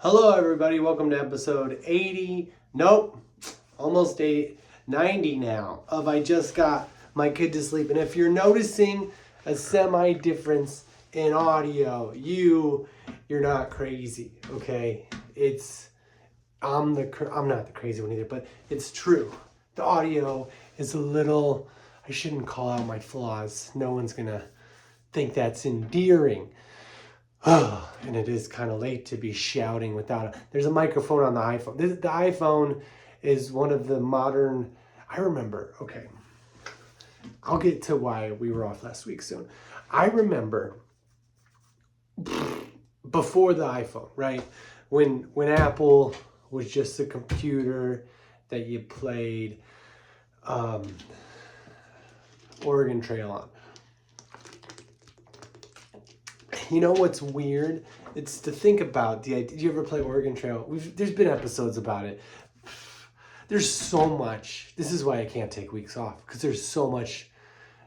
Hello everybody, welcome to episode 80, nope, almost 80, 90 now, of I Just Got My Kid to Sleep. And if you're noticing a semi-difference in audio, you're not crazy, okay? I'm not the crazy one either, but it's true. The audio is a little, I shouldn't call out my flaws. No one's gonna think that's endearing. And it is kind of late to be shouting without there's a microphone on the iPhone. The iPhone is one of the modern, I remember, okay, I'll get to why we were off last week soon. I remember before the iPhone, right? When Apple was just a computer that you played Oregon Trail on. You know what's weird? It's to think about the idea. Did you ever play Oregon Trail? There's been episodes about it. There's so much. This is why I can't take weeks off, because there's so much.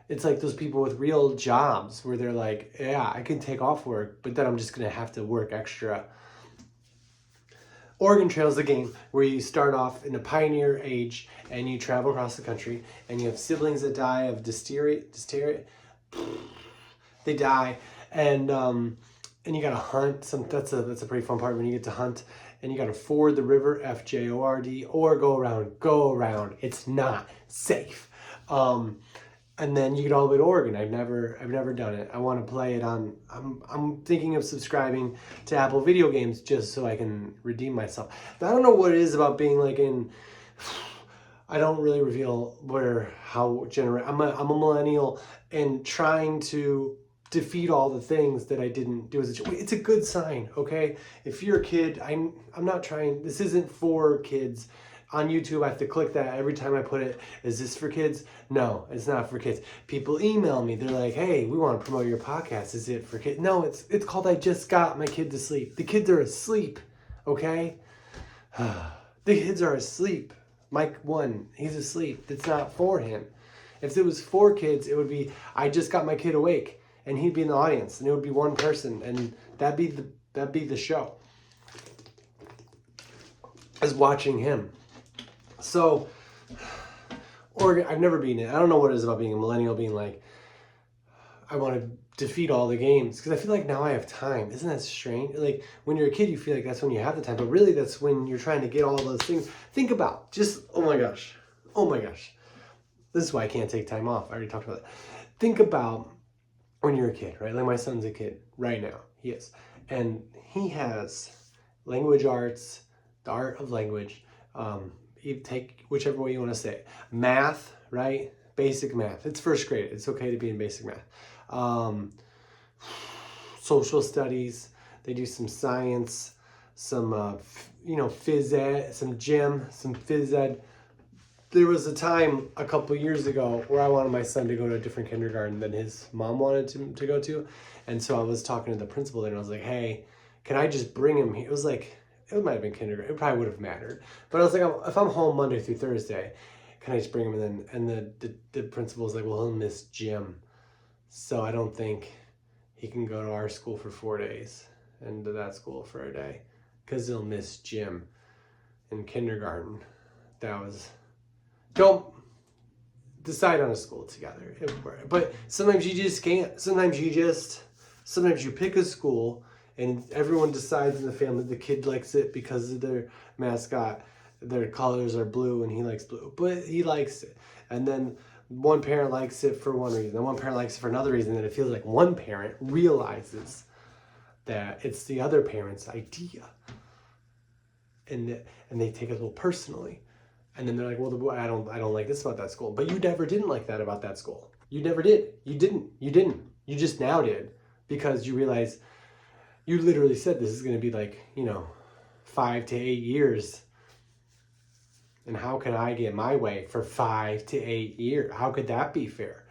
It's like those people with real jobs where they're like, yeah, I can take off work, but then I'm just going to have to work extra. Oregon Trail is a game where you start off in a pioneer age and you travel across the country and you have siblings that die of dysteria. They die. And you gotta hunt. That's a pretty fun part when you get to hunt, and you gotta ford the river, FJORD, or go around. It's not safe. And then you get all the way to Oregon. I've never done it. I want to play it on. I'm thinking of subscribing to Apple Video Games just so I can redeem myself. But I don't know what it is about being like in. I don't really reveal I'm a millennial and trying to defeat all the things that I didn't do as a child. It's a good sign, okay? If you're a kid, I'm not trying, this isn't for kids. On YouTube, I have to click that every time I put it. Is this for kids? No, it's not for kids. People email me. They're like, hey, we want to promote your podcast. Is it for kids? No, it's called I Just Got My Kid to Sleep. The kids are asleep, okay? The kids are asleep. Mike 1, he's asleep. It's not for him. If it was for kids, it would be, I just got my kid awake. And he'd be in the audience, and it would be one person, and that'd be the show. Is watching him. So, Oregon, I've never been in. I don't know what it is about being a millennial, being like, I want to defeat all the games, because I feel like now I have time. Isn't that strange? Like when you're a kid, you feel like that's when you have the time, but really that's when you're trying to get all those things. Think about just oh my gosh. This is why I can't take time off. I already talked about that. Think about when you're a kid, right? Like my son's a kid right now. He is. And he has language arts, the art of language. You take whichever way you want to say it. Math, right? Basic math. It's first grade. It's okay to be in basic math. Social studies. They do some science, some, phys ed, some gym, some phys ed. There was a time a couple years ago where I wanted my son to go to a different kindergarten than his mom wanted to go to. And so I was talking to the principal there and I was like, hey, can I just bring him here? It was like, it might have been kindergarten. It probably would have mattered. But I was like, if I'm home Monday through Thursday, can I just bring him? And the principal was like, well, he'll miss gym. So I don't think he can go to our school for 4 days and to that school for a day because he'll miss gym in kindergarten. Don't decide on a school together. But sometimes you just can't. Sometimes you pick a school and everyone decides in the family the kid likes it because of their mascot. Their colors are blue and he likes blue. But he likes it. And then one parent likes it for one reason. And one parent likes it for another reason. And it feels like one parent realizes that it's the other parent's idea. And they take it a little personally. And then they're like, well, I don't like this about that school. But you never didn't like that about that school. You never did. You didn't. You just now did. Because you realize, you literally said this is going to be like, 5 to 8 years. And how can I get my way for 5 to 8 years? How could that be fair?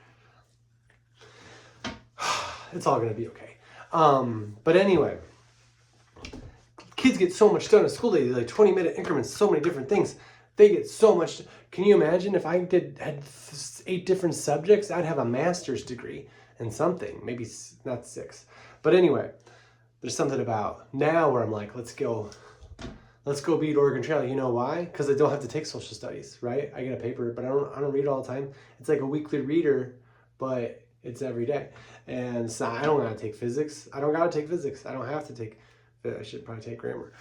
It's all going to be okay. But anyway, kids get so much done at school. They do like 20-minute increments, so many different things. They get so much. Can you imagine if I had 8 different subjects? I'd have a master's degree in something, maybe not 6. But anyway, there's something about now where I'm like, let's go let's go beat Oregon Trail. You know why? Because I don't have to take social studies, right? I get a paper, but I don't read all the time. It's like a weekly reader, but it's every day. And so I don't gotta take physics. I don't gotta take physics. I don't have to take. I should probably take grammar.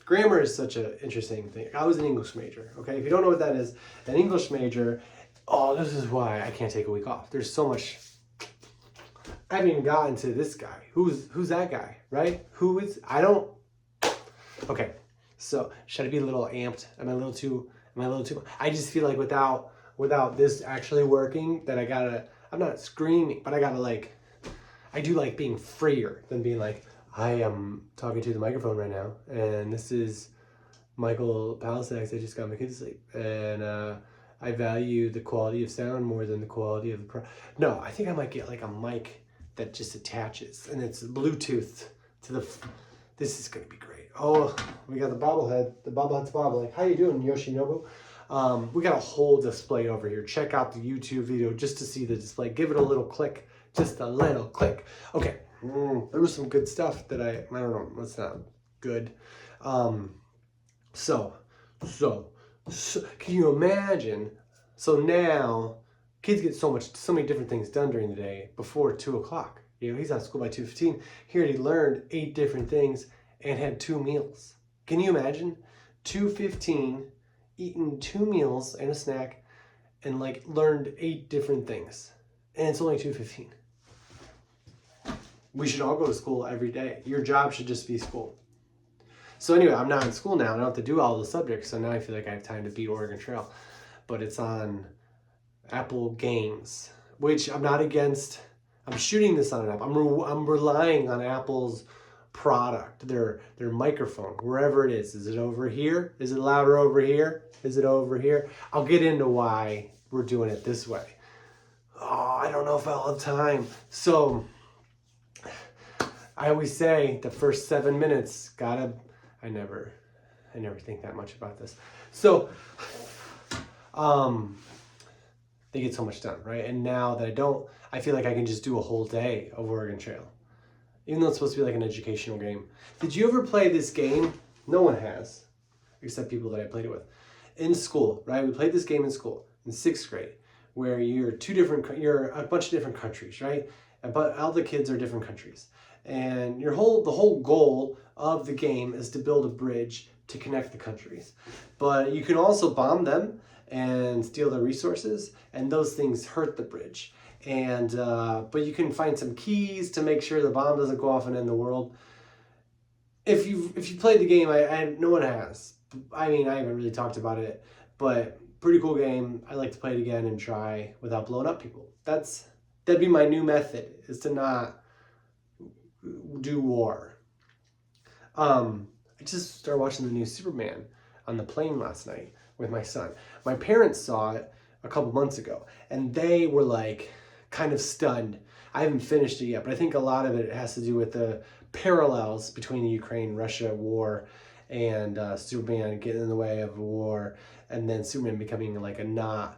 Grammar is such an interesting thing. I was an English major. Okay, if you don't know what that is, an English major. Oh, this is why I can't take a week off. There's so much. I haven't even gotten to this guy. Who's that guy, right? Who is? I don't. Okay, so should I be a little amped? Am I a little too? I just feel like without this actually working, that I gotta. I'm not screaming, but I gotta like. I do like being freer than being like, I am talking to the microphone right now, and this is Michael Palisax. I just got my kids to sleep, and I value the quality of sound more than the quality of the No, I think I might get like a mic that just attaches, and it's Bluetooth to the. This is gonna be great. Oh, we got the bobblehead. The bobblehead's bobbling. How you doing, Yoshinobu? We got a whole display over here. Check out the YouTube video just to see the display. Give it a little click. Just a little click. Okay. There was some good stuff that I don't know. That's not good. So, can you imagine? So now, kids get so many different things done during the day before 2 o'clock. You know, he's out of school by 2:15. He already learned 8 different things and had 2 meals. Can you imagine? 2:15, eating 2 meals and a snack, and like learned 8 different things. And it's only 2:15. We should all go to school every day. Your job should just be school. So anyway, I'm not in school now. I don't have to do all the subjects. So now I feel like I have time to beat Oregon Trail. But it's on Apple Games, which I'm not against. I'm shooting this on an app. I'm relying on Apple's product, their microphone, wherever it is. Is it over here? Is it louder over here? Is it over here? I'll get into why we're doing it this way. Oh, I don't know if I'll have time. So I always say the first 7 minutes I never think that much about this. So they get so much done, right? And now that I feel like I can just do a whole day of Oregon Trail. Even though it's supposed to be like an educational game. Did you ever play this game? No one has, except people that I played it with. In school, right? We played this game in school in 6th grade, where you're a bunch of different countries, right? But all the kids are different countries. And the whole goal of the game is to build a bridge to connect the countries. But you can also bomb them and steal their resources, and those things hurt the bridge. And but you can find some keys to make sure the bomb doesn't go off and end the world. If you played the game, no one has. I mean, I haven't really talked about it, but pretty cool game. I like to play it again and try without blowing up people. That'd be my new method, is to not do war. I just started watching the new Superman on the plane last night with my son. My parents saw it a couple months ago, and they were like kind of stunned. I haven't finished it yet, but I think a lot of it has to do with the parallels between the Ukraine-Russia war and Superman getting in the way of a war, and then Superman becoming like not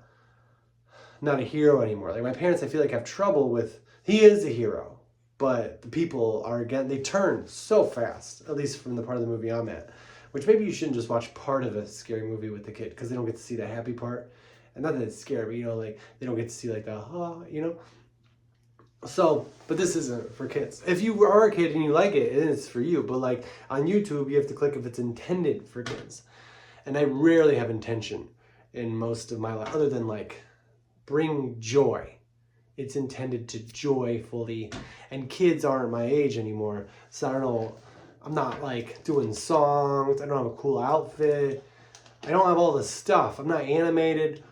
a hero anymore. Like my parents, I feel like have trouble with. He is a hero, but the people are they turn so fast. At least from the part of the movie I'm at, which maybe you shouldn't just watch part of a scary movie with the kid, because they don't get to see the happy part. And not that it's scary, but like they don't get to see like the So, but this isn't for kids. If you are a kid and you like it, then it's for you. But like on YouTube, you have to click if it's intended for kids. And I rarely have intention in most of my life, other than like bring joy. It's intended to joyfully, and kids aren't my age anymore. So I don't know. I'm not like doing songs. I don't have a cool outfit. I don't have all this stuff. I'm not animated.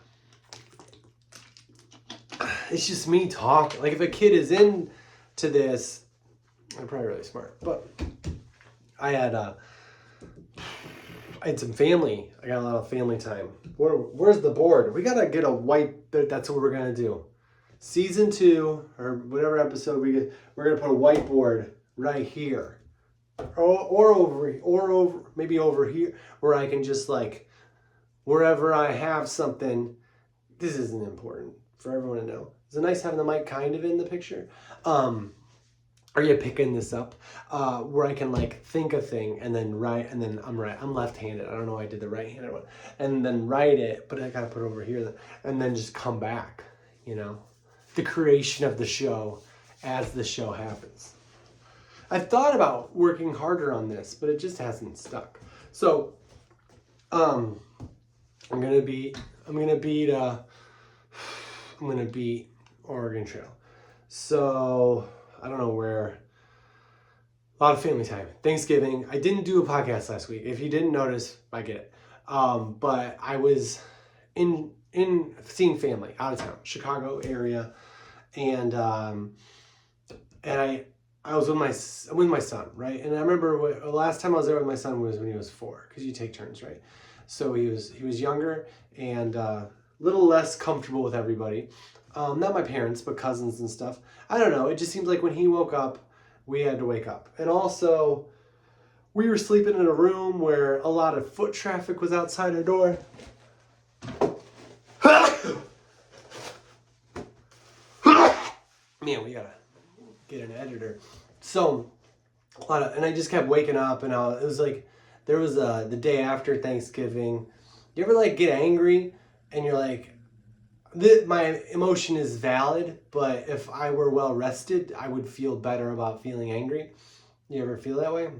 It's just me talking. Like if a kid is into this, I'm probably really smart. But I had some family. I got a lot of family time. Where's the board? We gotta get a white. That's what we're gonna do. Season 2 or whatever episode we're gonna put a whiteboard right here, or maybe over here, where I can just like wherever I have something. This isn't important for everyone to know. Is it nice having the mic kind of in the picture? are you picking this up? Where I can like think a thing and then write, and then I'm left-handed. I don't know why I did the right-handed one. And then write it, but I gotta put it over here, and then just come back, you know? The creation of the show as the show happens. I've thought about working harder on this, but it just hasn't stuck. So, I'm gonna beat Oregon Trail. So, I don't know where. A lot of family time. Thanksgiving. I didn't do a podcast last week. If you didn't notice, I get it. But I was in seeing family out of town, Chicago area, and I was with my son, right? And I remember the last time I was there with my son was when he was 4, because you take turns, right? So he was younger and a little less comfortable with everybody. Not my parents, but cousins and stuff. I don't know. It just seems like when he woke up, we had to wake up. And also, we were sleeping in a room where a lot of foot traffic was outside our door. Man, we gotta get an editor. So, and I just kept waking up, and it was like, there was the day after Thanksgiving. You ever like get angry, and you're like, my emotion is valid, but if I were well rested, I would feel better about feeling angry. You ever feel that way?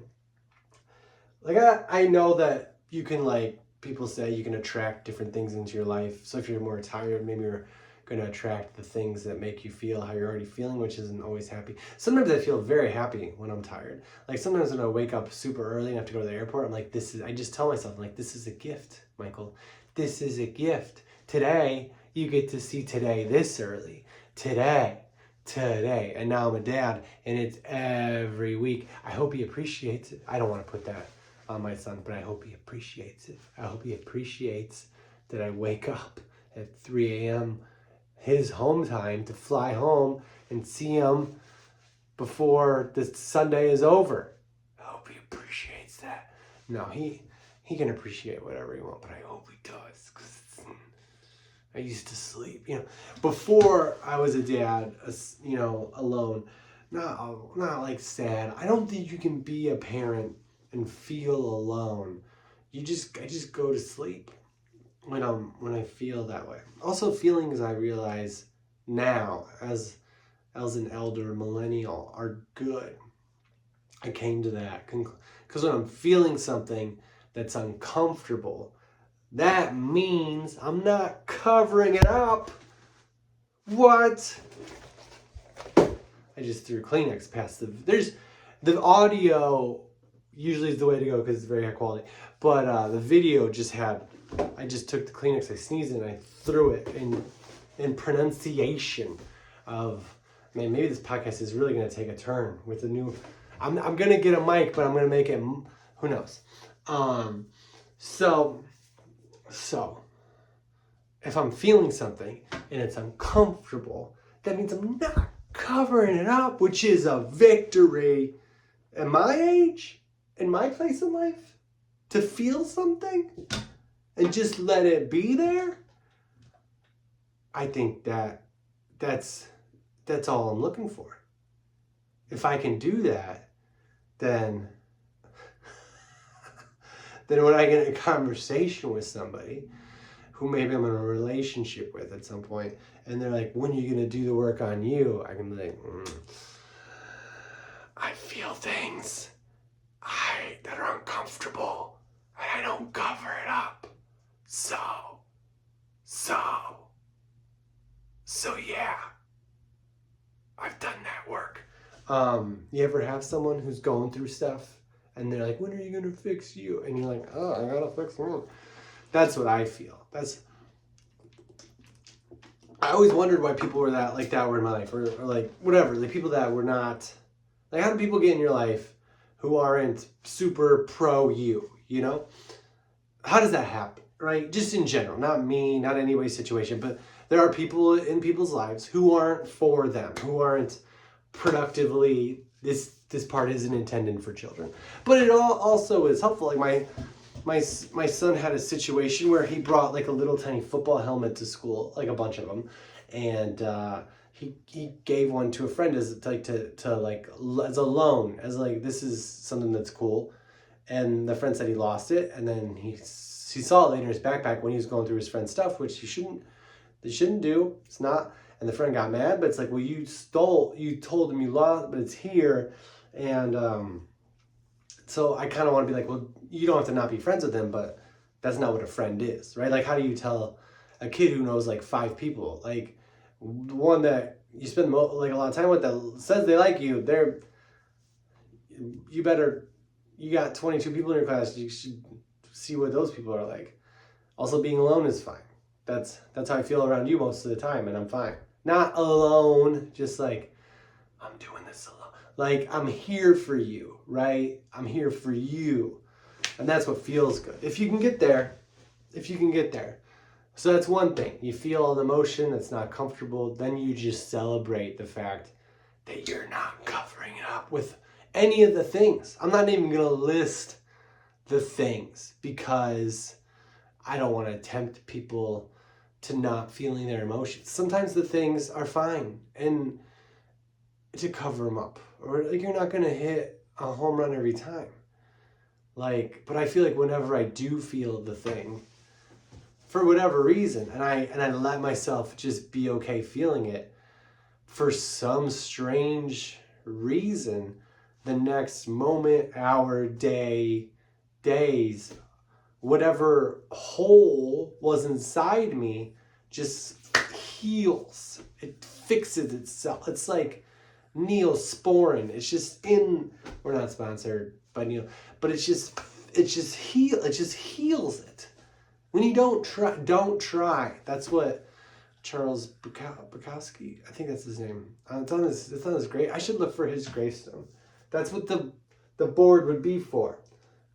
Like I know that you can, like people say, you can attract different things into your life. So if you're more tired, maybe you're going to attract the things that make you feel how you're already feeling, which isn't always happy. Sometimes I feel very happy when I'm tired. Like sometimes when I wake up super early and have to go to the airport, I'm like, I just tell myself, like, this is a gift, Michael. This is a gift. Today, you get to see today this early. Today. And now I'm a dad, and it's every week. I hope he appreciates it. I don't want to put that on my son, but I hope he appreciates it. I hope he appreciates that I wake up at 3 a.m. his home time to fly home and see him before the Sunday is over. I hope he appreciates that. No, he can appreciate whatever he wants, but I hope he does, because I used to sleep, before I was a dad, alone, not like sad. I don't think you can be a parent and feel alone. I just go to sleep when I feel that way. Also, feelings, I realize now as an elder millennial, are good. I came to that because when I'm feeling something that's uncomfortable, that means I'm not covering it up. What? I just threw Kleenex past the audio usually is the way to go because it's very high quality. But the video I just took the Kleenex, I sneezed and I threw it in pronunciation of, man, maybe this podcast is really going to take a turn with the new, I'm going to get a mic, but I'm going to make it, who knows? So, if I'm feeling something and it's uncomfortable, that means I'm not covering it up, which is a victory. At my age, in my place in life, to feel something and just let it be there, I think that's all I'm looking for. If I can do that, then when I get in a conversation with somebody who maybe I'm in a relationship with at some point, and they're like, when are you going to do the work on you? I can be like, I feel things that are uncomfortable, and I don't cover it up. So yeah, I've done that work. You ever have someone who's going through stuff and they're like, when are you going to fix you? And you're like, oh, I got to fix me. That's what I feel. I always wondered why people were that were in my life, or like whatever, the people that were not, like, how do people get in your life who aren't super pro you, How does that happen, right? Just in general, not me, not anybody's situation, but there are people in people's lives who aren't for them, who aren't productively, this part isn't intended for children. But it also is helpful. Like my son had a situation where he brought like a little tiny football helmet to school, like a bunch of them, and he gave one to a friend as like to like as a loan, as like, this is something that's cool. And the friend said he lost it, and then he saw it later in his backpack when he was going through his friend's stuff, which they shouldn't do. It's not. And the friend got mad, but it's like, well, you told him you lost, but it's here. And so I kind of want to be like, well, you don't have to not be friends with him, but that's not what a friend is, right? Like, how do you tell a kid who knows like 5 people, like the one that you spend like a lot of time with that says they like you, you got 22 people in your class, you should see what those people are like. Also, being alone is fine. That's how I feel around you most of the time, and I'm fine. Not alone, just like, I'm doing this alone. Like, I'm here for you, right? I'm here for you. And that's what feels good. If you can get there. So that's one thing. You feel an emotion that's not comfortable, then you just celebrate the fact that you're not covering it up with any of the things. I'm not even going to list the things because I don't want to tempt people to not feeling their emotions. Sometimes the things are fine, and to cover them up, or like, you're not going to hit a home run every time. Like, but I feel like whenever I do feel the thing, for whatever reason, and I let myself just be okay feeling it, for some strange reason, the next moment, hour, day, days, whatever hole was inside me just heals. It fixes itself. It's like Neosporin. It's just we're not sponsored by Neo, but it just heals it. When you don't try. That's what Charles Bukowski, I think that's his name. It's on his grave. I should look for his gravestone. That's what the board would be for.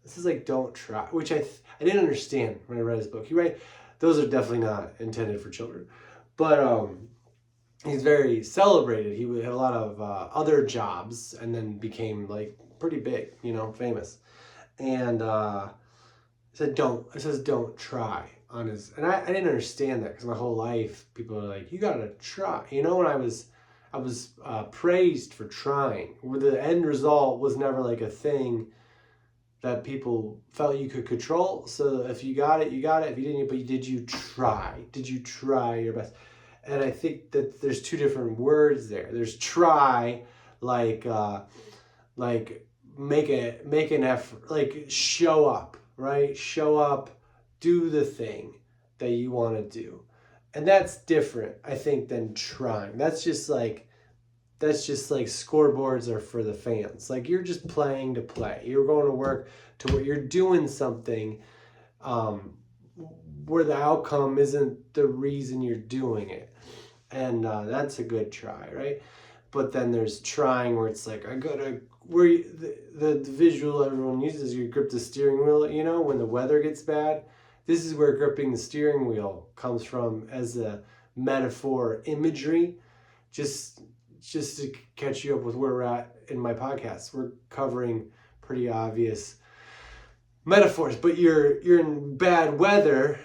This is like, don't try, which I didn't understand when I read his book. Those are definitely not intended for children. But he's very celebrated. He had a lot of other jobs and then became like pretty big, famous. And it says don't try on his, and I didn't understand that because my whole life people are like, you gotta try. When I was praised for trying, where the end result was never like a thing that people felt you could control. So if you got it, you got it. If you didn't, but did you try? Did you try your best? And I think that there's 2 different words there. There's try, like make an effort, like show up, right? Show up, do the thing that you want to do. And that's different, I think, than trying. That's just like scoreboards are for the fans. Like, you're just playing to play. You're going to work to where you're doing something where the outcome isn't the reason you're doing it. And that's a good try, right? But then there's trying where it's like, the visual everyone uses, you grip the steering wheel, when the weather gets bad. This is where gripping the steering wheel comes from as a metaphor imagery. Just to catch you up with where we're at in my podcast, we're covering pretty obvious metaphors, but you're in bad weather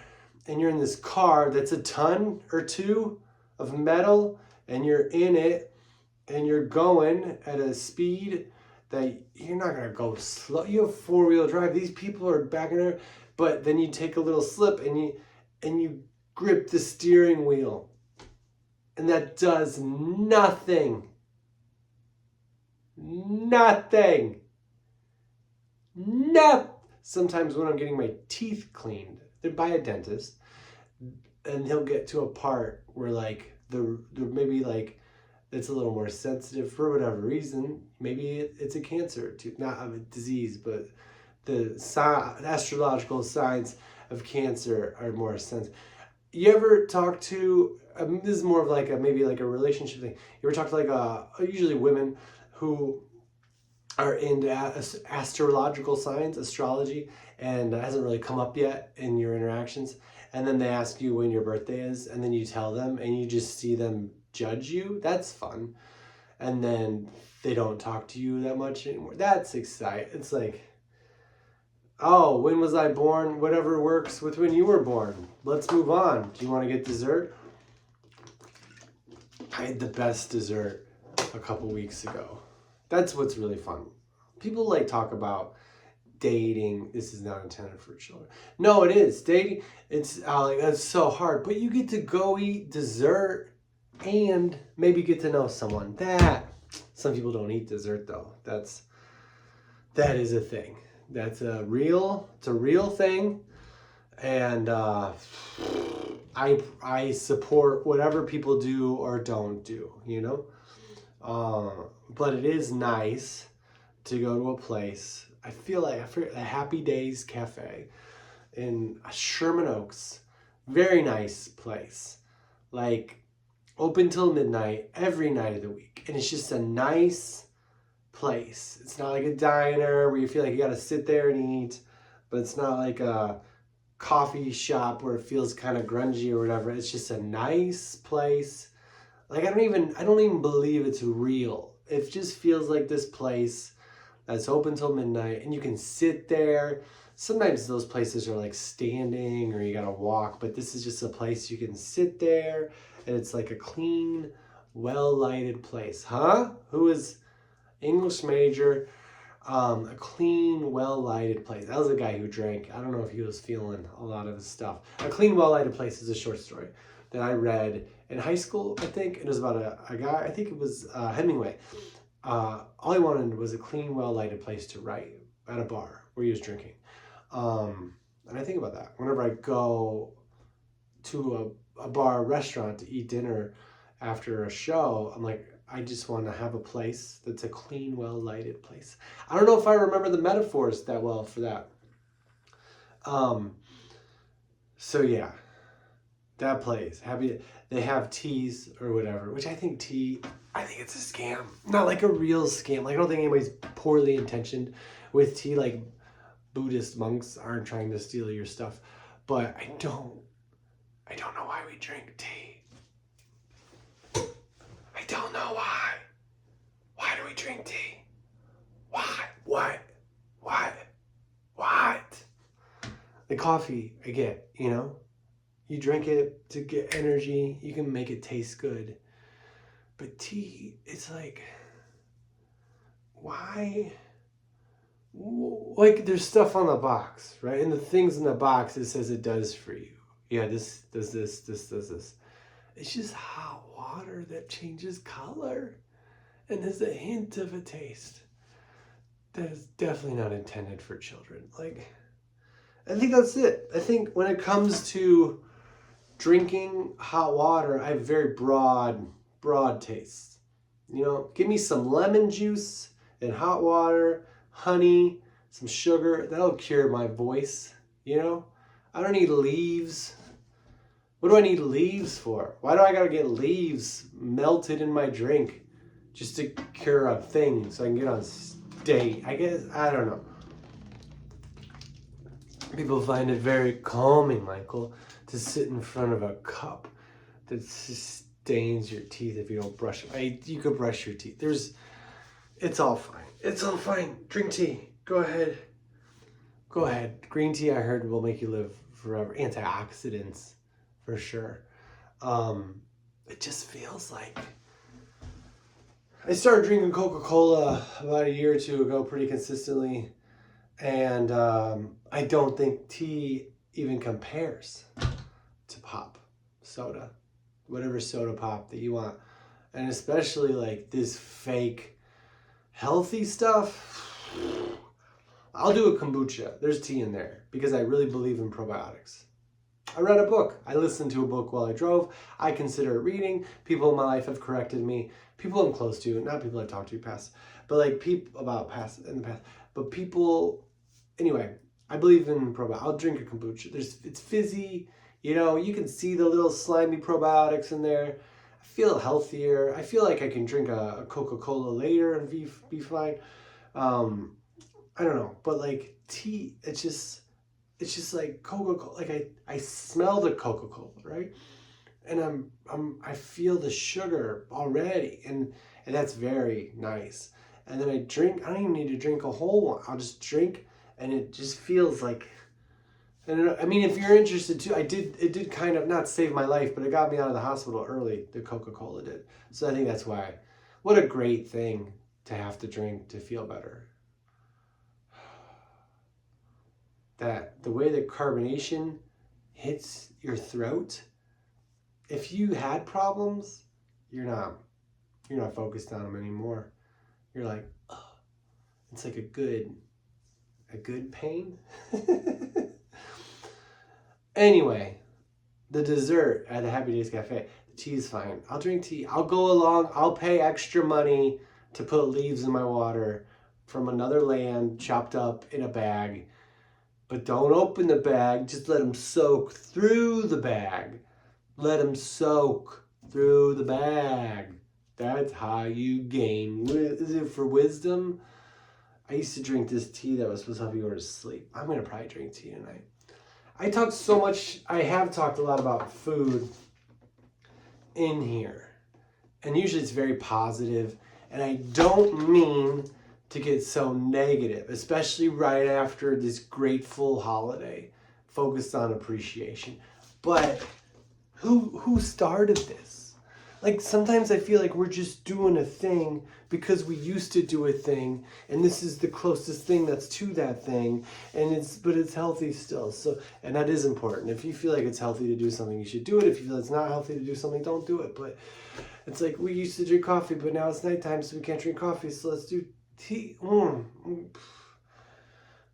and you're in this car that's a ton or 2 of metal, and you're in it and you're going at a speed that you're not going to go slow. You have 4-wheel drive. These people are backing there, but then you take a little slip and you grip the steering wheel. And that does nothing. Nothing. Sometimes when I'm getting my teeth cleaned, they're by a dentist, and he'll get to a part where like the maybe like it's a little more sensitive for whatever reason. Maybe it's a cancer tooth, not a disease, but the astrological signs of cancer are more sensitive. You ever talk to, this is more of like maybe like a relationship thing. You ever talk to like usually women who are into astrological signs, astrology, and it hasn't really come up yet in your interactions. And then they ask you when your birthday is, and then you tell them, and you just see them judge you. That's fun. And then they don't talk to you that much anymore. That's exciting. It's like, oh, when was I born? Whatever works with when you were born. Let's move on. Do you want to get dessert? I had the best dessert a couple weeks ago. That's what's really fun. People like talk about dating. This is not intended for children. No, it is dating. It's like that's so hard. But you get to go eat dessert and maybe get to know someone. That some people don't eat dessert though. That is a thing. It's a real thing, and I support whatever people do or don't do. But it is nice to go to a place. I feel like a Happy Days Cafe in Sherman Oaks. Very nice place. Like open till midnight every night of the week. And it's just a nice place. It's not like a diner where you feel like you gotta sit there and eat, but it's not like a coffee shop where it feels kind of grungy or whatever. It's just a nice place. Like I don't even believe it's real. It just feels like this place that's open till midnight and you can sit there. Sometimes those places are like standing or you gotta walk, but this is just a place you can sit there and it's like a clean, well-lighted place. Huh? Who is English major? A clean, well-lighted place. That was a guy who drank. I don't know if he was feeling a lot of the stuff. A clean, well-lighted place is a short story that I read in high school, I think. It was about a guy, I think it was Hemingway. All he wanted was a clean, well-lighted place to write at a bar where he was drinking. And I think about that. Whenever I go to a bar, restaurant to eat dinner after a show, I'm like, I just want to have a place that's a clean, well-lighted place. I don't know if I remember the metaphors that well for that. So yeah, that place. They have teas or whatever, which I think it's a scam. Not like a real scam. Like I don't think anybody's poorly intentioned with tea. Like Buddhist monks aren't trying to steal your stuff. But I don't know why we drink tea. I don't know why. Why do we drink tea? Why? What? The coffee, I get, You drink it to get energy. You can make it taste good. But tea, it's like, why? Like, there's stuff on the box, right? And the things in the box, it says it does for you. Yeah, this does this, this does this. It's just hot water that changes color and has a hint of a taste that is definitely not intended for children. Like, I think that's it. I think when it comes to drinking hot water, I have very broad tastes. Give me some lemon juice and hot water, honey, some sugar. That'll cure my voice, I don't need leaves. What do I need leaves for? Why do I gotta get leaves melted in my drink just to cure a thing so I can get on stage? I guess, I don't know. People find it very calming, Michael, to sit in front of a cup that stains your teeth if you don't brush them. You could brush your teeth. It's all fine. It's all fine. Drink tea. Go ahead. Green tea, I heard, will make you live forever. Antioxidants, for sure. It just feels like... I started drinking Coca-Cola about a year or two ago pretty consistently. And I don't think tea even compares to pop soda. Whatever soda pop that you want. And especially like this fake healthy stuff. I'll do a kombucha. There's tea in there because I really believe in probiotics. I read a book. I listened to a book while I drove. I consider it reading. People in my life have corrected me. People I'm close to, not people I've talked to past, but like people in the past. But people, anyway, I believe in probiotics. I'll drink a kombucha. It's fizzy. You can see the little slimy probiotics in there. I feel healthier. I feel like I can drink a Coca-Cola later and be fine. I don't know, but like tea, it's just like Coca-Cola. Like I smell the Coca-Cola, right? And I feel the sugar already, and that's very nice. And then I drink. I don't even need to drink a whole one. I'll just drink, and it just feels like And I mean, if you're interested too, it did kind of not save my life, but it got me out of the hospital early. The Coca-Cola did. So I think that's why. What a great thing to have to drink to feel better. That the way that carbonation hits your throat, if you had problems, you're not focused on them anymore. You're like, oh, it's like a good pain. Anyway, the dessert at the Happy Days Cafe, the tea is fine. I'll drink tea. I'll go along. I'll pay extra money to put leaves in my water from another land chopped up in a bag. But don't open the bag. Just let them soak through the bag. Let them soak through the bag. That's how you gain. Is it for wisdom? I used to drink this tea that was supposed to help you go to sleep. I'm going to probably drink tea tonight. I have talked a lot about food in here. And usually it's very positive. And I don't mean to get so negative, especially right after this grateful holiday focused on appreciation. But who started this? Like, sometimes I feel like we're just doing a thing because we used to do a thing, and this is the closest thing that's to that thing, but it's healthy still. So, and that is important. If you feel like it's healthy to do something, you should do it. If you feel it's not healthy to do something, don't do it. But it's like we used to drink coffee, but now it's nighttime, so we can't drink coffee. So let's do tea. Oh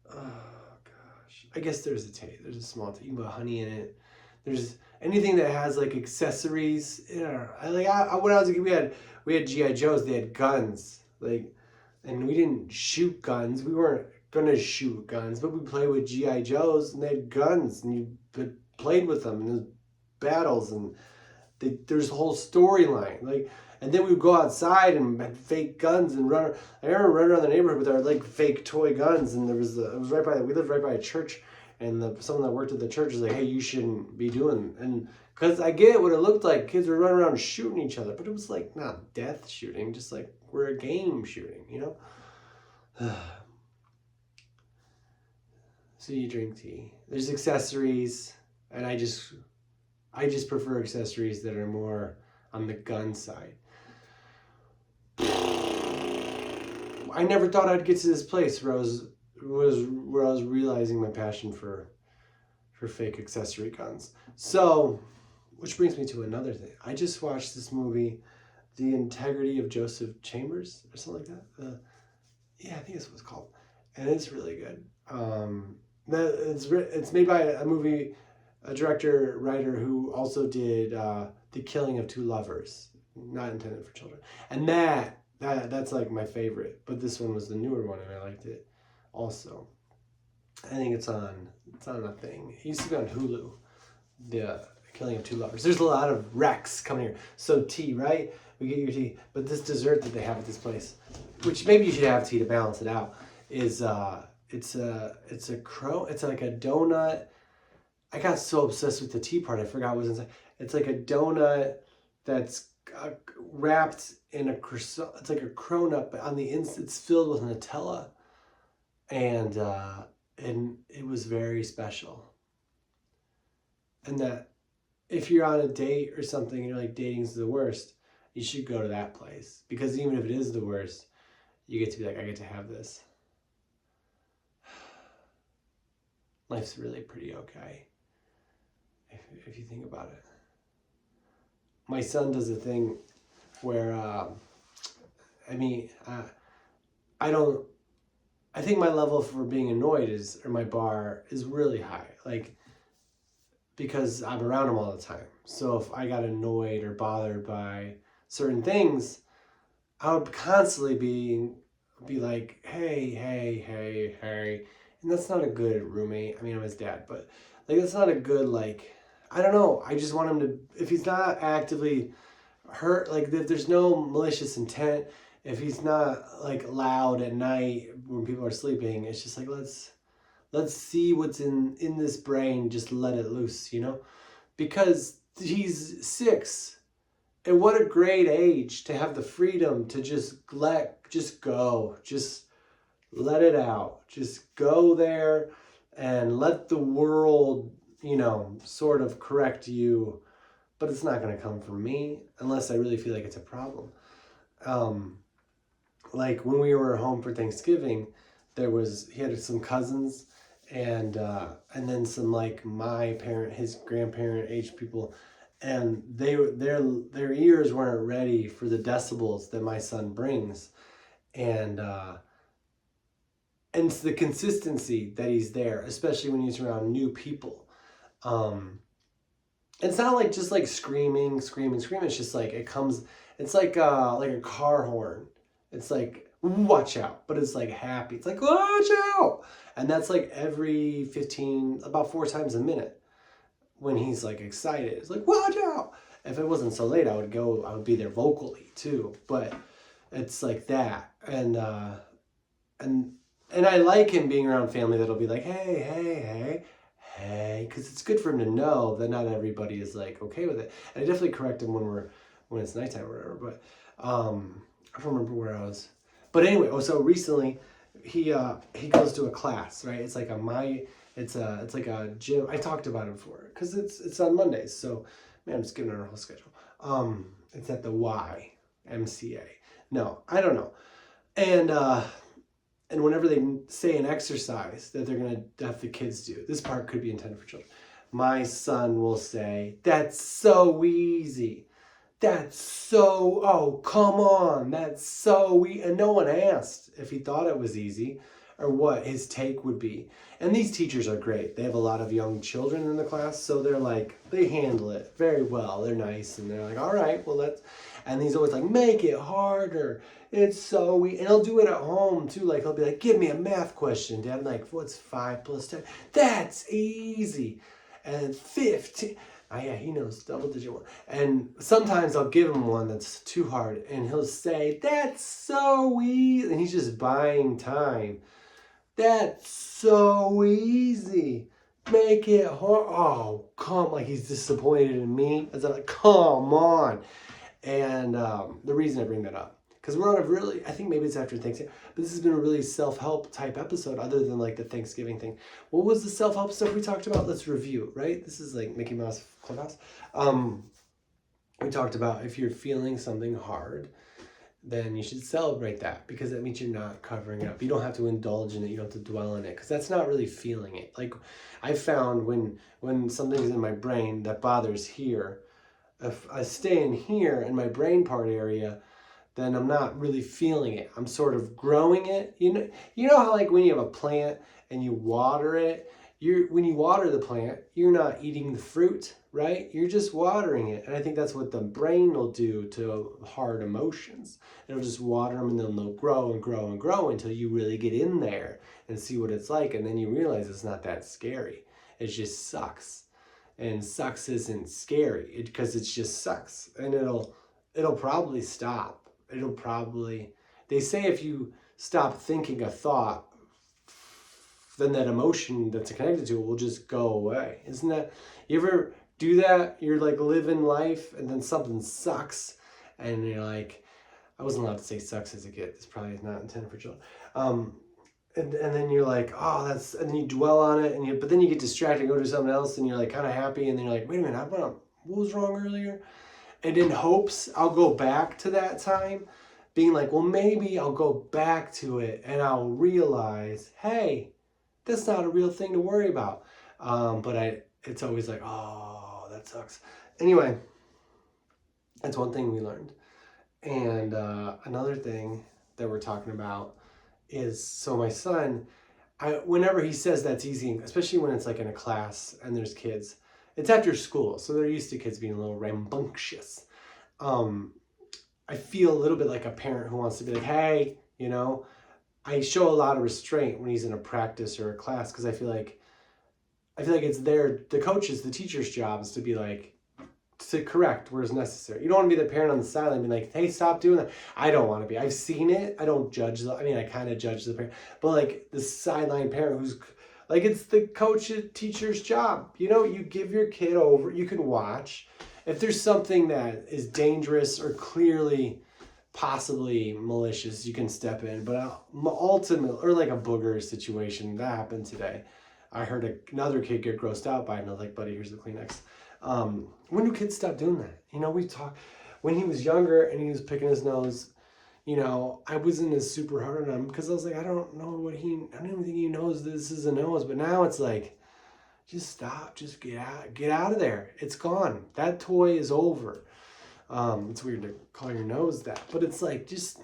gosh. I guess there's a tea. There's a small tea. You can put honey in it. There's anything that has like accessories. When I was a kid, we had GI Joes. They had guns, and we didn't shoot guns. We weren't gonna shoot guns, but we played with GI Joes, and they had guns, and you played with them, and there's battles, and there's a whole storyline. And then we would go outside and had fake guns and run. I remember running around the neighborhood with our fake toy guns, and we lived right by a church. And someone that worked at the church was like, hey, you shouldn't be doing. And because I get what it looked like. Kids were running around shooting each other. But it was not death shooting. Just we're a game shooting, So you drink tea. There's accessories. And I just prefer accessories that are more on the gun side. I never thought I'd get to this place where I was realizing my passion for fake accessory guns. So, which brings me to another thing. I just watched this movie, The Integrity of Joseph Chambers, or something like that. Yeah, I think that's what it's called, and it's really good. It's made by a director writer who also did The Killing of Two Lovers, not intended for children, and that's my favorite. But this one was the newer one, and I liked it. Also, I think it's on a thing. It used to be on Hulu, The Killing of Two Lovers. There's a lot of Rex coming here. So tea, right? We get your tea. But this dessert that they have at this place, which maybe you should have tea to balance it out, is it's like a donut. I got so obsessed with the tea part, I forgot what was inside. It's like a donut that's wrapped in a croissant. It's like a cronut, but on the inside it's filled with Nutella. And it was very special. And that if you're on a date or something and you're like, dating's the worst, you should go to that place. Because even if it is the worst, you get to be like, I get to have this. Life's really pretty okay, if you think about it. My son does a thing where, I think my level for being annoyed my bar is really high. Because I'm around him all the time. So if I got annoyed or bothered by certain things, I would constantly be like, hey. And that's not a good roommate. I mean, I'm his dad, but that's not a good, I don't know. I just want him to, if he's not actively hurt, if there's no malicious intent, if he's not loud at night when people are sleeping, it's just let's see what's in this brain, just let it loose, because he's 6. And what a great age to have the freedom to just go, just let it out, just go there, and let the world, sort of correct you, but it's not going to come from me unless I really feel like it's a problem. Like when we were home for Thanksgiving, he had some cousins and then some like my parent, his grandparent age people, and their ears weren't ready for the decibels that my son brings, and it's the consistency that he's there, especially when he's around new people. It's not like just like screaming, screaming, screaming. It's just like it comes. It's like a car horn. It's like watch out, but it's like happy. It's like watch out, and that's like every 15, about 4 times a minute when he's like excited. It's like watch out. If it wasn't so late, I would be there vocally too. But it's like that, and I like him being around family that'll be like, hey, hey, hey, hey, because it's good for him to know that not everybody is like okay with it. And I definitely correct him when it's nighttime or whatever. But I don't remember where I was. But anyway, so recently he goes to a class, right? It's like it's like a gym. I talked about it before because it's on Mondays. So man, I'm just giving her a whole schedule. It's at the YMCA. No, I don't know. And whenever they say an exercise that they're going to have the kids do, this part could be intended for children. My son will say, that's so easy. Oh, come on. That's so easy. And no one asked if he thought it was easy or what his take would be. And these teachers are great. They have a lot of young children in the class, so they handle it very well. They're nice, and they're like, all right, well, and he's always like, make it harder. It's so easy. And he'll do it at home, too. Like, he'll be like, give me a math question, Dad. I'm like, what's 5 + 10? That's easy. And 15. Oh, yeah, he knows double-digit one. And sometimes I'll give him one that's too hard, and he'll say, that's so easy. And he's just buying time. That's so easy. Make it hard. Oh, like he's disappointed in me. I was like, come on. And the reason I bring that up, because we're on I think maybe it's after Thanksgiving, but this has been a really self-help type episode other than like the Thanksgiving thing. What was the self-help stuff we talked about? Let's review, right? This is like Mickey Mouse Clubhouse. We talked about if you're feeling something hard, then you should celebrate that because that means you're not covering it up. You don't have to indulge in it. You don't have to dwell in it because that's not really feeling it. Like I found when something's in my brain that bothers here, if I stay in here in my brain part area, then I'm not really feeling it. I'm sort of growing it. You know how like when you have a plant and you water it, when you water the plant, you're not eating the fruit, right? You're just watering it. And I think that's what the brain will do to hard emotions. It'll just water them and then they'll grow and grow and grow until you really get in there and see what it's like. And then you realize it's not that scary. It just sucks. And sucks isn't scary because it just sucks. And it'll probably stop. They say if you stop thinking a thought, then that emotion that's connected to it will just go away. Isn't that, you ever do that? You're like living life and then something sucks and you're like, I wasn't allowed to say sucks as a kid. This probably is not intended for children. And then you're like, oh, and then you dwell on it but then you get distracted and go do something else and you're like kind of happy and then you're like, wait a minute, what was wrong earlier? And in hopes I'll go back to that time being like, well, maybe I'll go back to it and I'll realize, hey, that's not a real thing to worry about. But it's always like, oh, that sucks. Anyway, that's one thing we learned. And another thing that we're talking about is, so my son, whenever he says that's easy, especially when it's like in a class and there's kids, it's after school, so they're used to kids being a little rambunctious. I feel a little bit like a parent who wants to be like, hey, I show a lot of restraint when he's in a practice or a class because I feel like it's the coach's, the teacher's job is to be like, to correct where it's necessary. You don't want to be the parent on the sideline being like, hey, stop doing that. I don't want to be. I've seen it. I don't judge I kind of judge the parent, but like the sideline parent who's like, it's the coach, teacher's job. You give your kid over, you can watch. If there's something that is dangerous or clearly possibly malicious, you can step in. But ultimately, or like a booger situation, that happened today. I heard another kid get grossed out by it, and I was like, buddy, here's the Kleenex. When do kids stop doing that? You know, we talk, when he was younger and he was picking his nose, you know, I wasn't as super hard on him because I was like, I don't even think he knows this is a nose. But now it's like, just stop, just get out of there. It's gone. That toy is over. It's weird to call your nose that, but it's like, just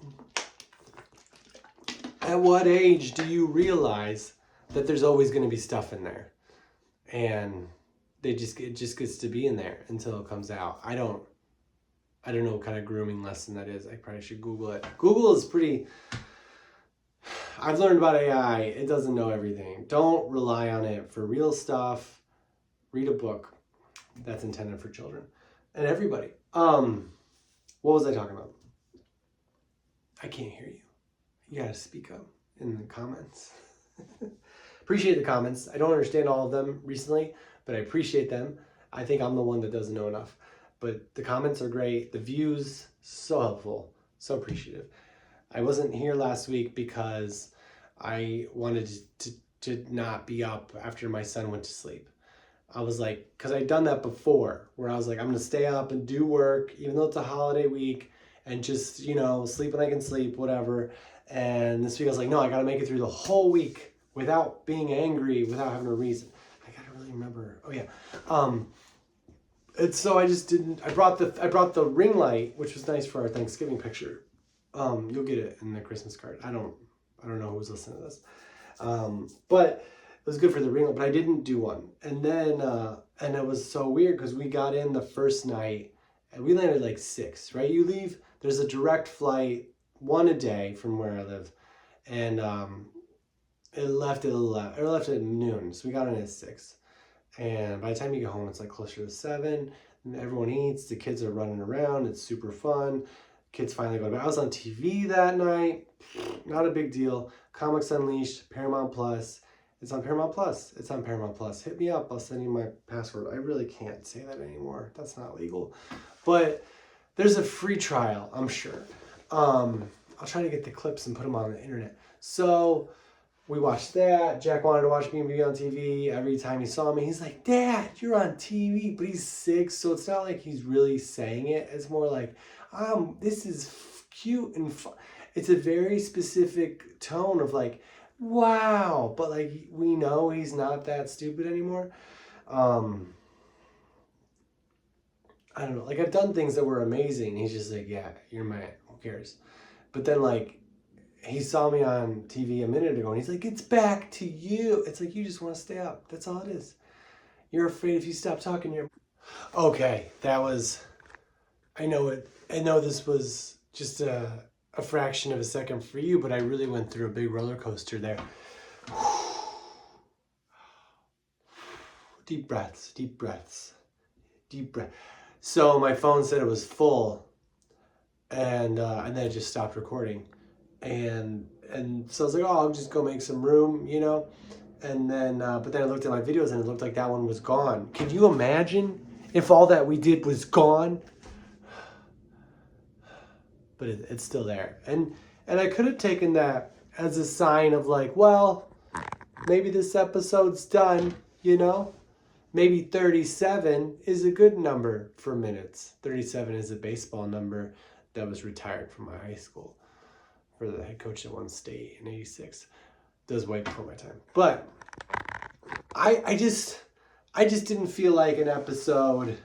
at what age do you realize that there's always going to be stuff in there, and it just gets to be in there until it comes out. I don't know what kind of grooming lesson that is. I probably should Google it. Google is pretty. I've learned about AI. It doesn't know everything. Don't rely on it for real stuff. Read a book that's intended for children and everybody. What was I talking about? I can't hear you. You gotta speak up in the comments. Appreciate the comments. I don't understand all of them recently, but I appreciate them. I think I'm the one that doesn't know enough. But the comments are great. The views, so helpful. So appreciative. I wasn't here last week because I wanted to not be up after my son went to sleep. I was like, because I'd done that before, where I was like, I'm going to stay up and do work, even though it's a holiday week, and just, you know, sleep when I can sleep, whatever. And this week I was like, no, I got to make it through the whole week without being angry, without having a reason. I got to really remember. Oh, yeah. And so I just didn't. I brought the ring light, which was nice for our Thanksgiving picture. You'll get it in the Christmas card. I don't know who's listening to this. But it was good for the ring light, but I didn't do one. And then and it was so weird because we got in the first night and we landed like 6, right? You leave, there's a direct flight, one a day from where I live. And it left at noon. So we got in at 6. And by the time you get home, it's like closer to 7. And everyone eats. The kids are running around. It's super fun. Kids finally go to bed. I was on TV that night. Not a big deal. Comics Unleashed, Paramount Plus. It's on Paramount Plus. It's on Paramount Plus. Hit me up. I'll send you my password. I really can't say that anymore. That's not legal. But there's a free trial, I'm sure. I'll try to get the clips and put them on the internet. So we watched that. Jack wanted to watch me and be on TV. Every time he saw me, he's like, Dad, you're on TV. But he's 6, so it's not like he's really saying it. It's more like, this is cute and fun. It's a very specific tone of like, wow. But like, we know he's not that stupid anymore. I don't know. Like, I've done things that were amazing. He's just like, yeah, you're mad. Who cares? But then like, he saw me on TV a minute ago and he's like, it's back to you. It's like, you just want to stay up. That's all it is. You're afraid if you stop talking, you're... Okay, that was... I know this was just a fraction of a second for you, but I really went through a big roller coaster there. Deep breaths, deep breaths, deep breath. So my phone said it was full and then it just stopped recording. And so I was like, oh, I'll just go make some room, you know? And then, but then I looked at my videos and it looked like that one was gone. Can you imagine if all that we did was gone? But it's still there. And I could have taken that as a sign of like, well, maybe this episode's done, you know? Maybe 37 is a good number for minutes. 37 is a baseball number that was retired from my high school. For the head coach at one state in 86. That was way before my time. But I just didn't feel like an episode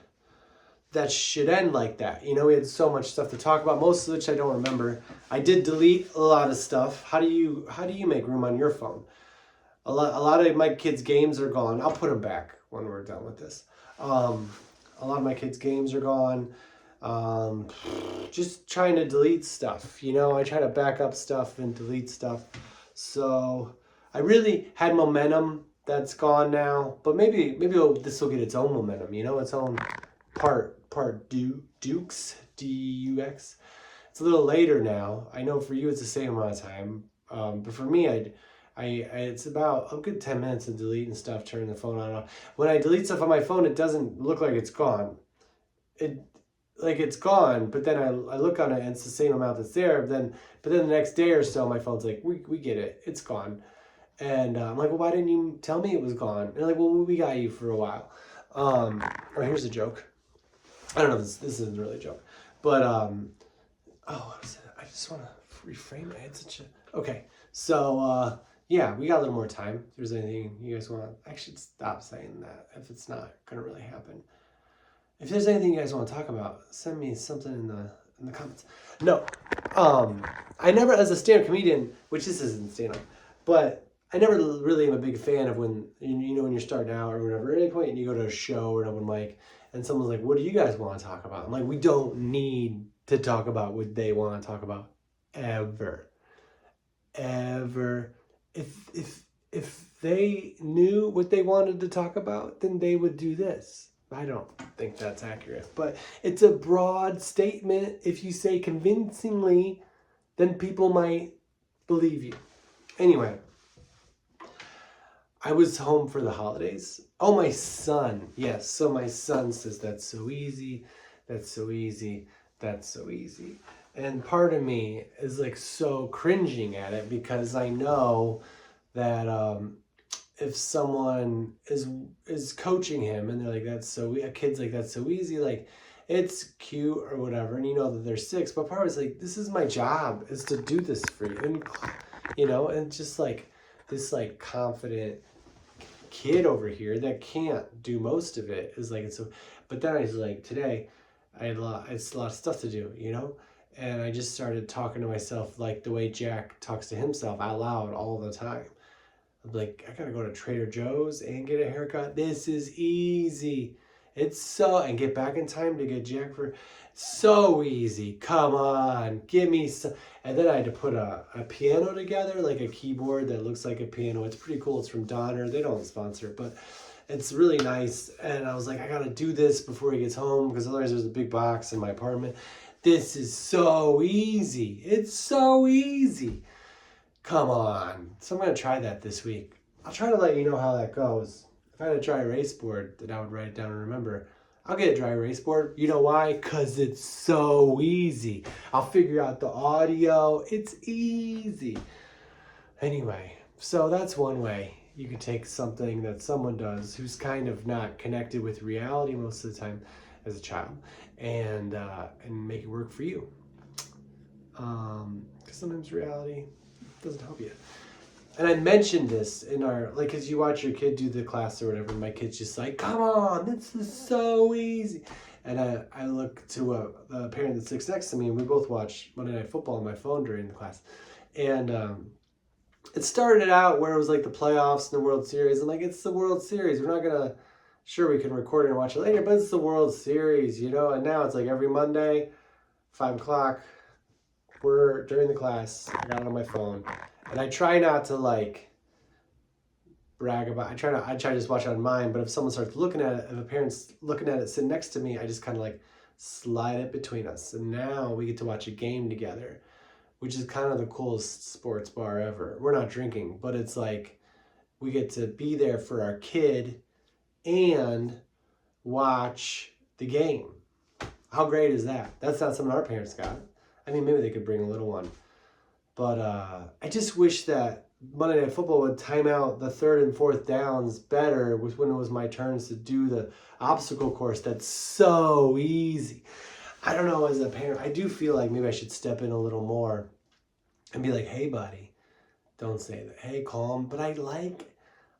that should end like that. You know, we had so much stuff to talk about, most of which I don't remember. I did delete a lot of stuff. How do you make room on your phone? A lot of my kids' games are gone. I'll put them back when we're done with this. A lot of my kids' games are gone. Just trying to delete stuff, you know, I try to back up stuff and delete stuff. So I really had momentum that's gone now, but maybe this will get its own momentum, you know, its own part Dukes, D-U-X. It's a little later now. I know for you it's the same amount of time, but for me, it's about a good 10 minutes of deleting stuff, turning the phone on and off. When I delete stuff on my phone, it doesn't look like it's gone. It's gone, but then I look on it and it's the same amount that's there. But then the next day or so, my phone's like, we get it, it's gone. And I'm like, well, why didn't you tell me it was gone? And they're like, well, we got you for a while. Or here's a joke. I don't know, this isn't really a joke. But, oh, what is it? I just want to reframe it. It's such a, okay. So, yeah, we got a little more time. If there's anything you guys want, I should stop saying that if it's not going to really happen. If there's anything you guys want to talk about, send me something in the comments. No, I never, as a stand-up comedian, which this isn't stand-up, but I never really am a big fan of when, you know, when you're starting out or whatever, at any point and you go to a show or an open mic and someone's like, what do you guys want to talk about? I'm like, we don't need to talk about what they want to talk about ever. Ever. If they knew what they wanted to talk about, then they would do this. I don't think that's accurate, but it's a broad statement. If you say convincingly, then people might believe you. Anyway, I was home for the holidays. Oh, my son. Yes, so my son says, that's so easy, that's so easy, that's so easy. And part of me is like so cringing at it because I know that if someone is coaching him and they're like, that's so, a kid's like, that's so easy, like, it's cute or whatever, and you know that they're 6, but part of it's like, this is my job, is to do this for you. And, you know, and just like this like confident kid over here that can't do most of it is like, it's so, but then I was like, today it's a lot of stuff to do, you know? And I just started talking to myself like the way Jack talks to himself out loud all the time. I'm like, I gotta go to Trader Joe's and get a haircut. This is easy. It's so, and get back in time to get Jack for, so easy. Come on, give me some. And then I had to put a piano together, like a keyboard that looks like a piano. It's pretty cool. It's from Donner. They don't sponsor it, but it's really nice. And I was like, I gotta do this before he gets home because otherwise there's a big box in my apartment. This is so easy. It's so easy. Come on. So I'm going to try that this week. I'll try to let you know how that goes. If I had a dry erase board that I would write it down and remember, I'll get a dry erase board. You know why? Because it's so easy. I'll figure out the audio. It's easy. Anyway, so that's one way you can take something that someone does who's kind of not connected with reality most of the time as a child and make it work for you. Because sometimes reality doesn't help you. And I mentioned this in our, like, because you watch your kid do the class or whatever, and my kid's just like, come on, this is so easy. And I look to a parent that sits next to me, and we both watch Monday Night Football on my phone during the class. And it started out where it was like the playoffs and the World Series. I'm like, it's the World Series. We're not going to, sure, we can record it and watch it later, but it's the World Series, you know? And now it's like every Monday, 5 o'clock, we're during the class, I got it on my phone. And I try not to like brag about, I try to just watch it on mine, but if someone starts looking at it, if a parent's looking at it sitting next to me, I just kind of like slide it between us. And now we get to watch a game together, which is kind of the coolest sports bar ever. We're not drinking, but it's like we get to be there for our kid and watch the game. How great is that? That's not something our parents got. I mean, maybe they could bring a little one. But I just wish that Monday Night Football would time out the 3rd and 4th downs better with when it was my turns to do the obstacle course. That's so easy. I don't know, as a parent, I do feel like maybe I should step in a little more and be like, hey, buddy, don't say that. Hey, calm. But I like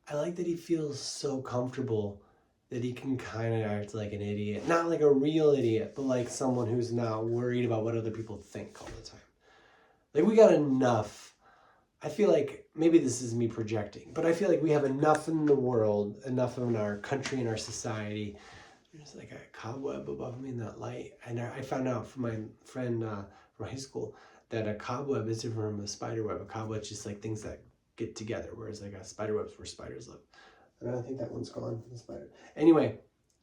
that he feels so comfortable that he can kind of act like an idiot. Not like a real idiot, but like someone who's not worried about what other people think all the time. Like, we got enough. I feel like, maybe this is me projecting, but I feel like we have enough in the world, enough in our country and our society. There's like a cobweb above me in that light. And I found out from my friend from high school that a cobweb is different from a spider web. A cobweb's just like things that get together, whereas like a spider web's where spiders live. And I think that one's gone, the spider. Anyway,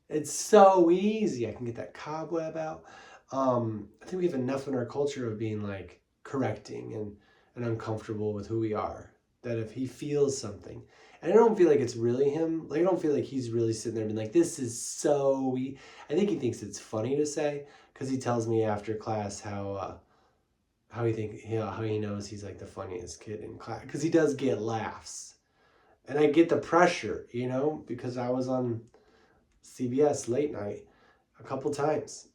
it's so easy. I can get that cobweb out. I think we have enough in our culture of being like correcting and uncomfortable with who we are, that if he feels something, and I don't feel like it's really him, like I don't feel like he's really sitting there being like, this is so I think he thinks it's funny to say, because he tells me after class how he knows he's like the funniest kid in class, because he does get laughs. And I get the pressure, because I was on CBS late night a couple times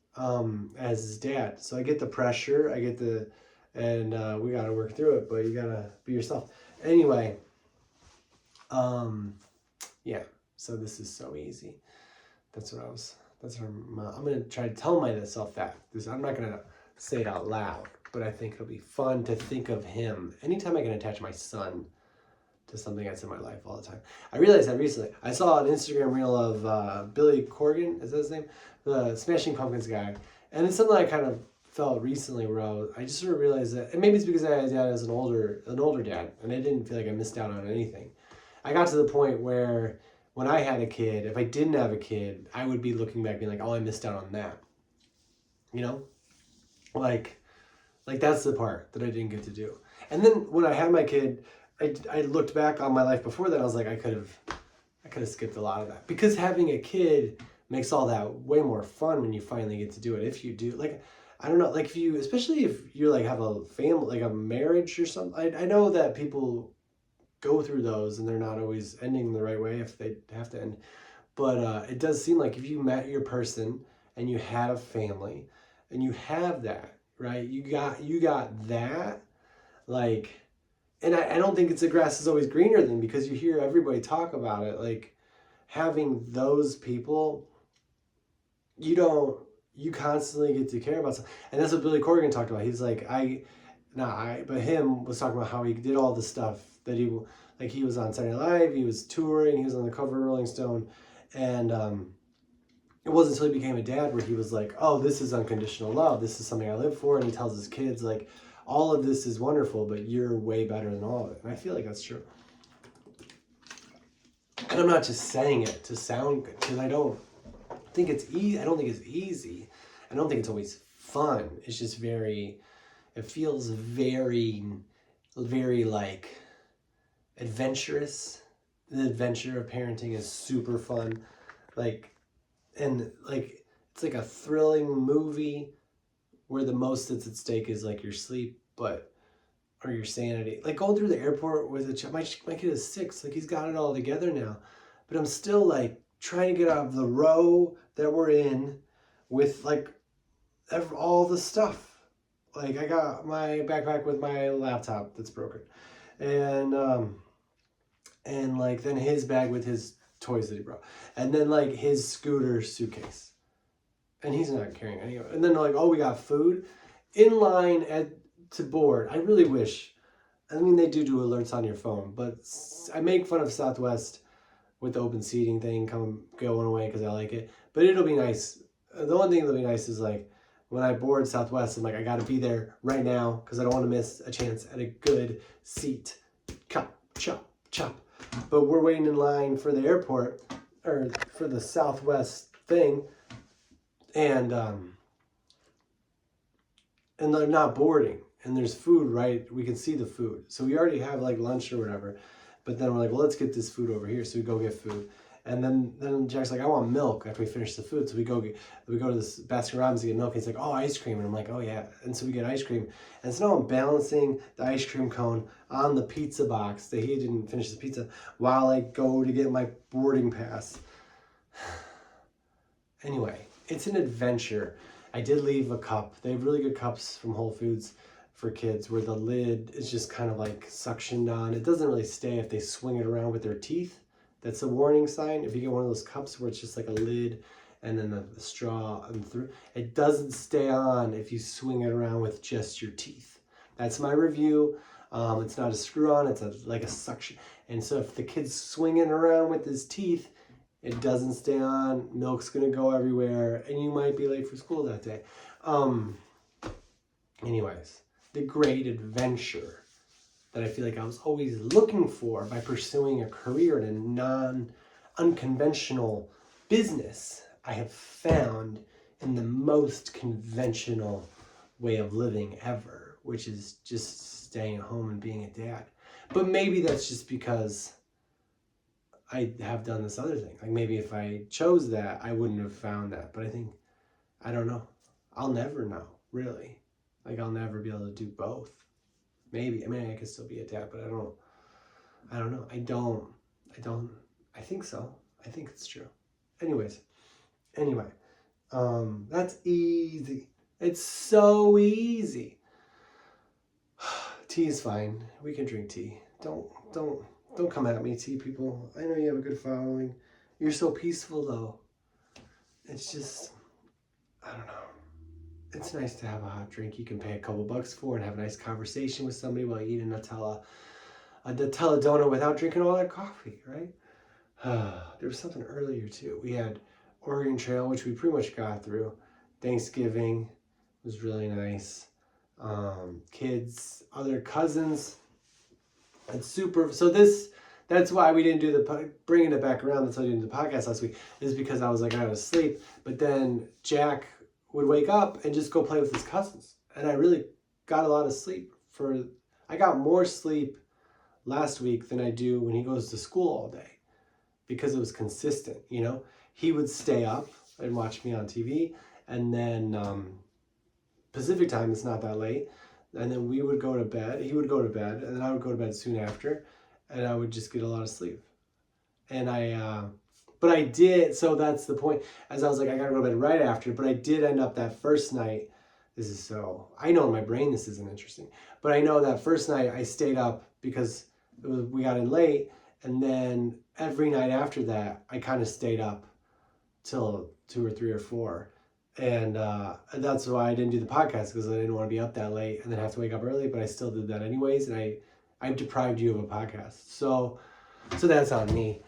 as his dad. So I get the pressure, and we got to work through it, but you got to be yourself. Anyway, yeah, so this is so easy. I'm going to try to tell myself that. I'm not going to say it out loud, but I think it'll be fun to think of him. Anytime I can attach my son to something that's in my life all the time. I realized that recently. I saw an Instagram reel of Billy Corgan, is that his name? The Smashing Pumpkins guy. And it's something I kind of felt recently where I just sort of realized that, and maybe it's because I had a dad as an older dad, and I didn't feel like I missed out on anything. I got to the point where when I had a kid, if I didn't have a kid, I would be looking back being like, oh, I missed out on that. Like that's the part that I didn't get to do. And then when I had my kid, I looked back on my life before that. I was like, I could have skipped a lot of that, because having a kid makes all that way more fun when you finally get to do it. If you do, like, I don't know, like especially if you like have a family, like a marriage or something. I know that people go through those and they're not always ending the right way if they have to end. But it does seem like if you met your person and you had a family and you have that, right? You got that, like, and I don't think it's the grass is always greener then, because you hear everybody talk about it, like having those people, you constantly get to care about something. And that's what Billy Corgan talked about. He's like, him was talking about how he did all the stuff that he was on Saturday Night Live, he was touring, he was on the cover of Rolling Stone, and it wasn't until he became a dad where he was like, oh, this is unconditional love, this is something I live for. And he tells his kids, like, all of this is wonderful, but you're way better than all of it. And I feel like that's true. And I'm not just saying it to sound good, because I don't think it's easy. I don't think it's easy. I don't think it's always fun. It's just it feels very, very like adventurous. The adventure of parenting is super fun. It's like a thrilling movie where the most that's at stake is like your sleep, or your sanity. Like going through the airport with a child. My kid is 6, like he's got it all together now, but I'm still like trying to get out of the row that we're in with like all the stuff. Like I got my backpack with my laptop that's broken, and like then his bag with his toys that he brought, and then like his scooter suitcase, and he's not carrying any of it. And then like, oh, we got food in line to board. I really wish. I mean, they do alerts on your phone, but I make fun of Southwest with the open seating thing going away because I like it. But it'll be nice. The one thing that'll be nice is like when I board Southwest, I'm like, I got to be there right now because I don't want to miss a chance at a good seat. Chop, chop, chop. But we're waiting in line for the airport, or for the Southwest thing, and they're not boarding, and there's food, right? We can see the food, so we already have like lunch or whatever. But then we're like, well, let's get this food over here. So we go get food, and then Jack's like, I want milk after we finish the food. So we go to this Baskin Robbins to get milk. He's like, oh, ice cream, and I'm like, oh yeah. And so we get ice cream, and so now I'm balancing the ice cream cone on the pizza box that he didn't finish the pizza while I go to get my boarding pass. Anyway, it's an adventure. I did leave a cup. They have really good cups from Whole Foods for kids where the lid is just kind of like suctioned on. It doesn't really stay if they swing it around with their teeth. That's a warning sign. If you get one of those cups where it's just like a lid and then the straw and through, it doesn't stay on if you swing it around with just your teeth. That's my review. It's not a screw on, it's like a suction. And so if the kid's swinging around with his teeth, it doesn't stay on, milk's gonna go everywhere, and you might be late for school that day. Anyways, the great adventure that I feel like I was always looking for by pursuing a career in a non-unconventional business, I have found in the most conventional way of living ever, which is just staying at home and being a dad. But maybe that's just because I have done this other thing. Like maybe if I chose that, I wouldn't have found that. But I don't know. I'll never know, really. Like I'll never be able to do both. Maybe. I mean, I could still be a dad, but I don't know. I think so. I think it's true. Anyway, that's easy. It's so easy. Tea is fine. We can drink tea. Don't come at me, tea people. I know you have a good following. You're so peaceful though. It's just, I don't know. It's nice to have a hot drink you can pay a couple bucks for and have a nice conversation with somebody while eating a Nutella donut without drinking all that coffee, right? There was something earlier too. We had Oregon Trail, which we pretty much got through. Thanksgiving was really nice. Kids, other cousins, and super. So that's why we didn't do bringing it back around. That's why I didn't do the podcast last week. Is because I was like, I was asleep. But then Jack would wake up and just go play with his cousins, and I really got a lot of sleep. I got more sleep last week than I do when he goes to school all day, because it was consistent. He would stay up and watch me on TV, and then Pacific time, it's not that late, and then we would go to bed. He would go to bed, and then I would go to bed soon after, and I would just get a lot of sleep. And but I did, so that's the point, as I was like, I gotta go to bed right after, but I did end up that first night, I know in my brain this isn't interesting, but I know that first night I stayed up because we got in late, and then every night after that, I kind of stayed up till 2 or 3 or 4. And that's why I didn't do the podcast, because I didn't want to be up that late and then have to wake up early, but I still did that anyways, and I deprived you of a podcast. So that's on me.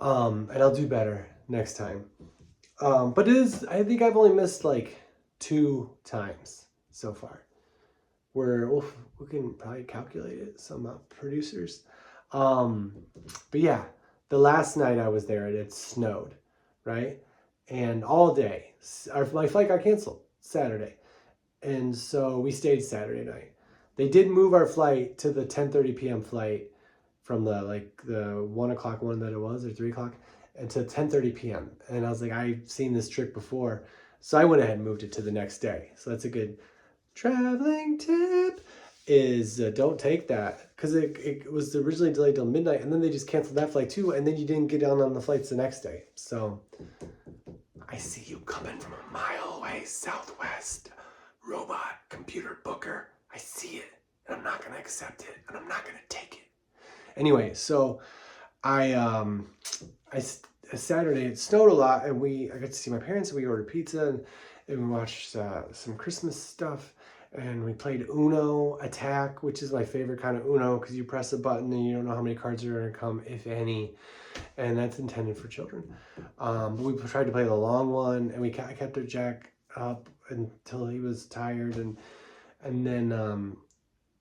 And I'll do better next time. But I think I've only missed like 2 times so far. We can probably calculate it, some producers. But yeah, the last night I was there, it snowed, right? And all day, my flight got canceled Saturday. And so we stayed Saturday night. They did move our flight to the 10:30 p.m. flight from the 1 o'clock one that it was, or 3 o'clock, and to 10:30 p.m. And I was like, I've seen this trick before. So I went ahead and moved it to the next day. So that's a good traveling tip, is don't take that, because it was originally delayed till midnight, and then they just canceled that flight too, and then you didn't get down on the flights the next day. So I see you coming from a mile away, Southwest robot computer booker. I see it, and I'm not gonna accept it, and I'm not gonna take it. Anyway, so Saturday it snowed a lot, and I got to see my parents, and we ordered pizza, and we watched some Christmas stuff, and we played Uno Attack, which is my favorite kind of Uno, because you press a button and you don't know how many cards are going to come, if any, and that's intended for children. But we tried to play the long one, and I kept Jack up until he was tired, and then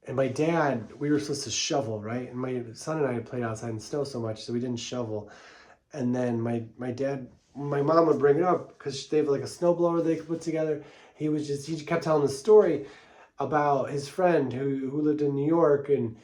and my dad, we were supposed to shovel, right? And my son and I had played outside in the snow so much, so we didn't shovel. And then my mom would bring it up, because they have like a snowblower they could put together. He kept telling the story about his friend who lived in New York, and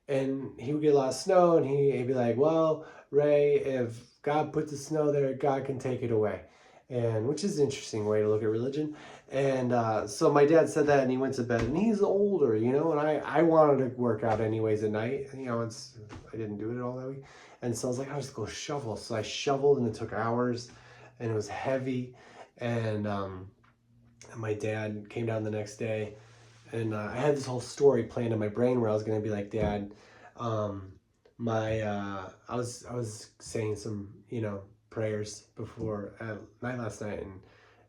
he would get a lot of snow, and he'd be like, well, Ray, if God put the snow there, God can take it away. And which is an interesting way to look at religion. And so my dad said that, and he went to bed, and he's older, and I wanted to work out anyways at night. I didn't do it all that week. And so I was like, I'll just go shovel. So I shoveled, and it took hours, and it was heavy. And my dad came down the next day, and I had this whole story planned in my brain where I was going to be like, Dad, I was saying some, prayers before night last night,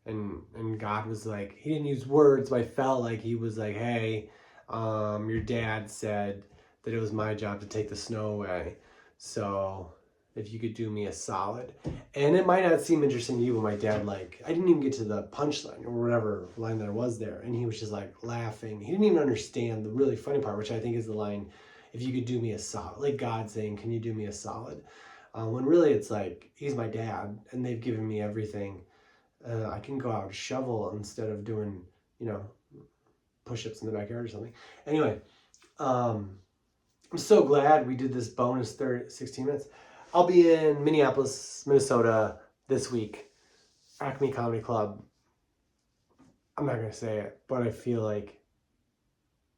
and God was like, he didn't use words, but I felt like he was like, hey, your dad said that it was my job to take the snow away. So if you could do me a solid. And it might not seem interesting to you, but my dad, I didn't even get to the punchline or whatever line there was there. And he was just laughing. He didn't even understand the really funny part, which I think is the line, if you could do me a solid, like God saying, can you do me a solid? When really it's he's my dad, and they've given me everything. I can go out and shovel instead of doing, push-ups in the backyard or something. Anyway, I'm so glad we did this bonus 16 minutes. I'll be in Minneapolis, Minnesota this week, Acme Comedy Club. I'm not going to say it, but I feel like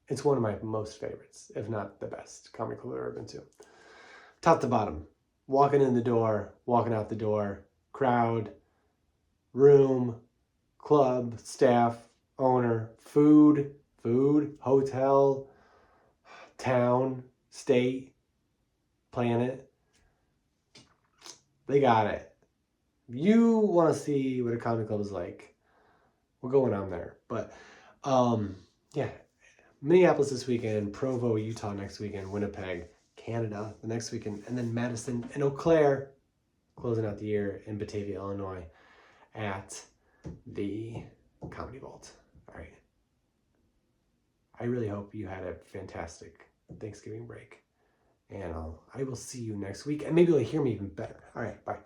it's one of my most favorites, if not the best comedy club I've ever been to. Top to bottom. walking in the door, walking out the door, crowd, room, club, staff, owner, food, hotel, town, state, planet. They got it. If you want to see what a comedy club is like, we're going on there. But yeah, Minneapolis this weekend, Provo, Utah next weekend, Winnipeg, Canada the next weekend, and then Madison and Eau Claire closing out the year in Batavia, Illinois at the Comedy Vault. All right. I really hope you had a fantastic Thanksgiving break. And I will see you next week. And maybe you'll hear me even better. All right. Bye.